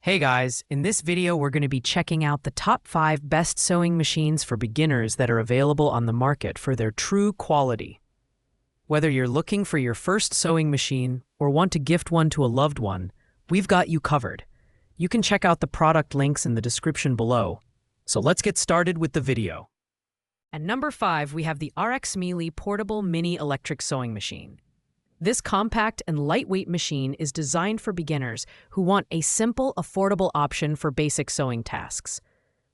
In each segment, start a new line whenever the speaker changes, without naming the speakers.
Hey guys, in this video we're going to be checking out the top 5 best sewing machines for beginners that are available on the market for their true quality. Whether you're looking for your first sewing machine or want to gift one to a loved one, we've got you covered. You can check out the product links in the description below. So let's get started with the video. At number 5, we have the RX Melee Portable Mini Electric Sewing Machine. This compact and lightweight machine is designed for beginners who want a simple, affordable option for basic sewing tasks.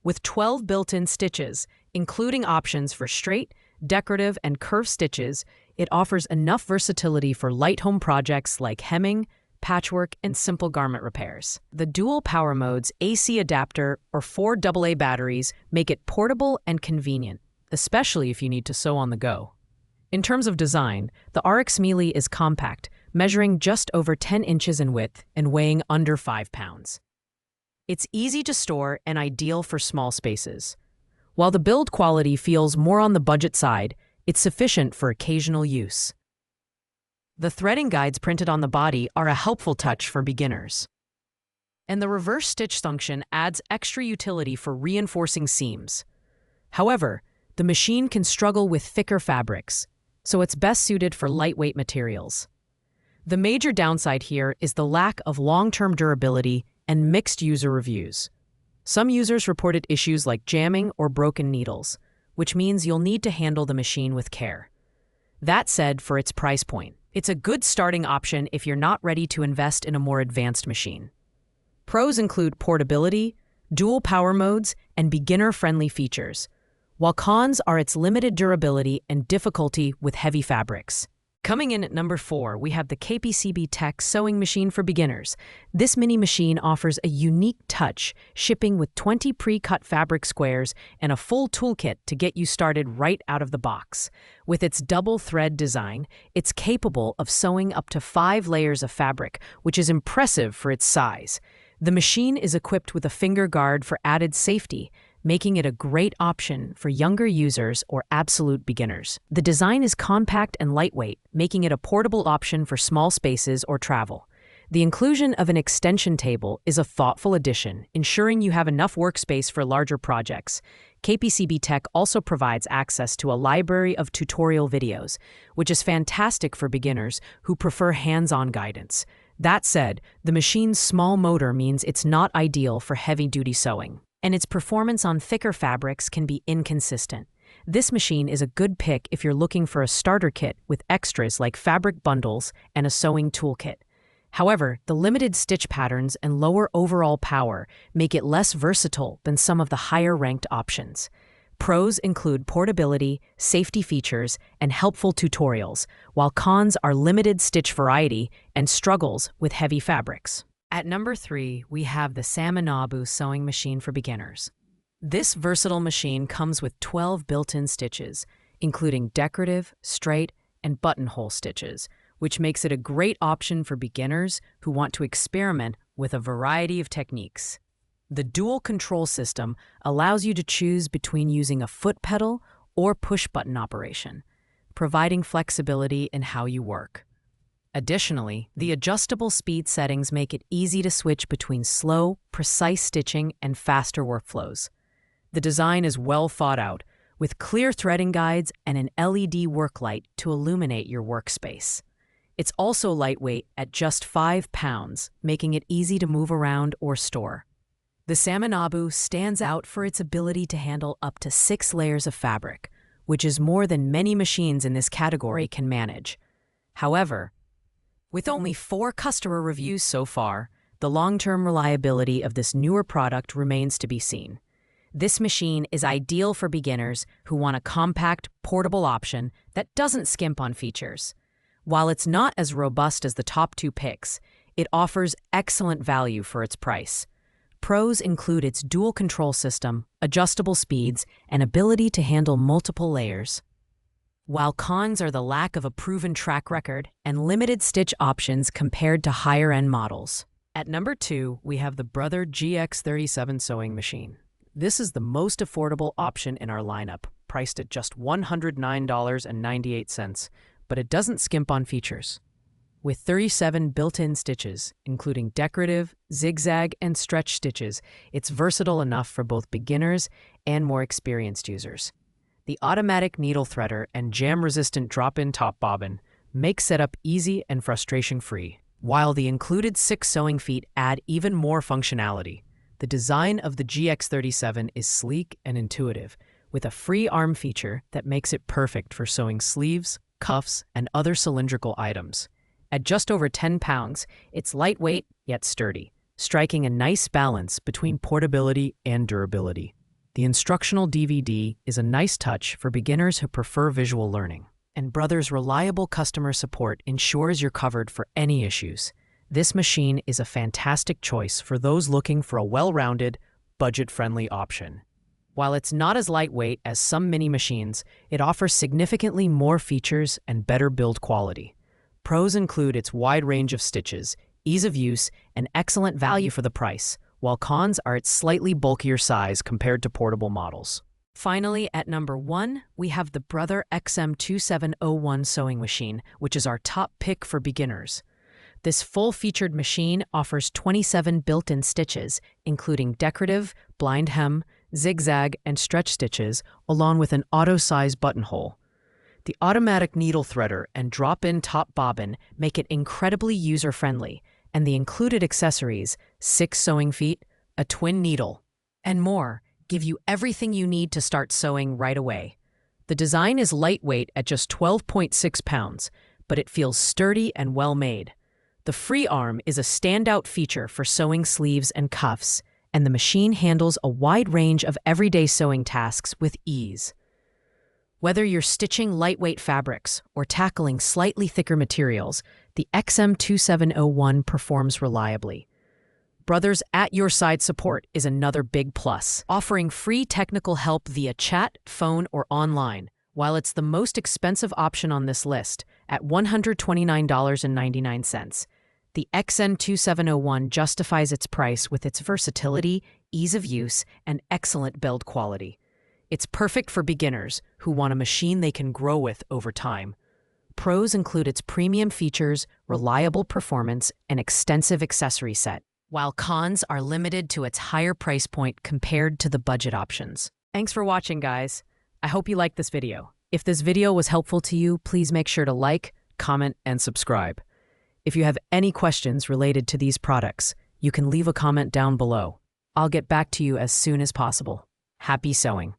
With 12 built-in stitches, including options for straight, decorative, and curved stitches, it offers enough versatility for light home projects like hemming, patchwork, and simple garment repairs. The dual power modes, AC adapter, or 4 AA batteries make it portable and convenient, especially if you need to sew on the go. In terms of design, the RX Melee is compact, measuring just over 10 inches in width and weighing under 5 pounds. It's easy to store and ideal for small spaces. While the build quality feels more on the budget side, it's sufficient for occasional use. The threading guides printed on the body are a helpful touch for beginners. And the reverse stitch function adds extra utility for reinforcing seams. However, the machine can struggle with thicker fabrics, so it's best suited for lightweight materials. The major downside here is the lack of long-term durability and mixed user reviews. Some users reported issues like jamming or broken needles, which means you'll need to handle the machine with care. That said, for its price point, it's a good starting option if you're not ready to invest in a more advanced machine. Pros include portability, dual power modes, and beginner-friendly features, while cons are its limited durability and difficulty with heavy fabrics. Coming in at number 4, we have the KPCB Tech Sewing Machine for Beginners. This mini machine offers a unique touch, shipping with 20 pre-cut fabric squares and a full toolkit to get you started right out of the box. With its double thread design, it's capable of sewing up to 5 layers of fabric, which is impressive for its size. The machine is equipped with a finger guard for added safety, making it a great option for younger users or absolute beginners. The design is compact and lightweight, making it a portable option for small spaces or travel. The inclusion of an extension table is a thoughtful addition, ensuring you have enough workspace for larger projects. KPCB Tech also provides access to a library of tutorial videos, which is fantastic for beginners who prefer hands-on guidance. That said, the machine's small motor means it's not ideal for heavy-duty sewing, and its performance on thicker fabrics can be inconsistent. This machine is a good pick if you're looking for a starter kit with extras like fabric bundles and a sewing toolkit. However, the limited stitch patterns and lower overall power make it less versatile than some of the higher-ranked options. Pros include portability, safety features, and helpful tutorials, while cons are limited stitch variety and struggles with heavy fabrics. At number 3, we have the Samanabu Sewing Machine for Beginners. This versatile machine comes with 12 built-in stitches, including decorative, straight, and buttonhole stitches, which makes it a great option for beginners who want to experiment with a variety of techniques. The dual control system allows you to choose between using a foot pedal or push-button operation, providing flexibility in how you work. Additionally, the adjustable speed settings make it easy to switch between slow, precise stitching and faster workflows. The design is well thought out, with clear threading guides and an LED work light to illuminate your workspace. It's also lightweight at just 5 pounds, making it easy to move around or store. The Samanabu stands out for its ability to handle up to 6 layers of fabric, which is more than many machines in this category can manage. However, with only 4 customer reviews so far, the long-term reliability of this newer product remains to be seen. This machine is ideal for beginners who want a compact, portable option that doesn't skimp on features. While it's not as robust as the top 2 picks, it offers excellent value for its price. Pros include its dual control system, adjustable speeds, and ability to handle multiple layers, while cons are the lack of a proven track record and limited stitch options compared to higher-end models. At number 2, we have the Brother GX37 Sewing Machine. This is the most affordable option in our lineup, priced at just $109.98, but it doesn't skimp on features. With 37 built-in stitches, including decorative, zigzag, and stretch stitches, it's versatile enough for both beginners and more experienced users. The automatic needle threader and jam-resistant drop-in top bobbin make setup easy and frustration-free, while the included 6 sewing feet add even more functionality. The design of the GX37 is sleek and intuitive, with a free arm feature that makes it perfect for sewing sleeves, cuffs, and other cylindrical items. At just over 10 pounds, it's lightweight yet sturdy, striking a nice balance between portability and durability. The instructional DVD is a nice touch for beginners who prefer visual learning, and Brother's reliable customer support ensures you're covered for any issues. This machine is a fantastic choice for those looking for a well-rounded, budget-friendly option. While it's not as lightweight as some mini machines, it offers significantly more features and better build quality. Pros include its wide range of stitches, ease of use, and excellent value for the price, while cons are its slightly bulkier size compared to portable models. Finally, at number 1, we have the Brother XM2701 sewing machine, which is our top pick for beginners. This full-featured machine offers 27 built-in stitches, including decorative, blind hem, zigzag, and stretch stitches, along with an auto-size buttonhole. The automatic needle threader and drop-in top bobbin make it incredibly user-friendly, and the included accessories, 6 sewing feet, a twin needle, and more, give you everything you need to start sewing right away. The design is lightweight at just 12.6 pounds, but it feels sturdy and well-made. The free arm is a standout feature for sewing sleeves and cuffs, and the machine handles a wide range of everyday sewing tasks with ease. Whether you're stitching lightweight fabrics or tackling slightly thicker materials, the XM2701 performs reliably. Brother's at-your-side support is another big plus, offering free technical help via chat, phone, or online. While it's the most expensive option on this list, at $129.99, the XM2701 justifies its price with its versatility, ease of use, and excellent build quality. It's perfect for beginners who want a machine they can grow with over time. Pros include its premium features, reliable performance, and extensive accessory set, while cons are limited to its higher price point compared to the budget options. Thanks for watching, guys. I hope you liked this video. If this video was helpful to you, please make sure to like, comment, and subscribe. If you have any questions related to these products, you can leave a comment down below. I'll get back to you as soon as possible. Happy sewing!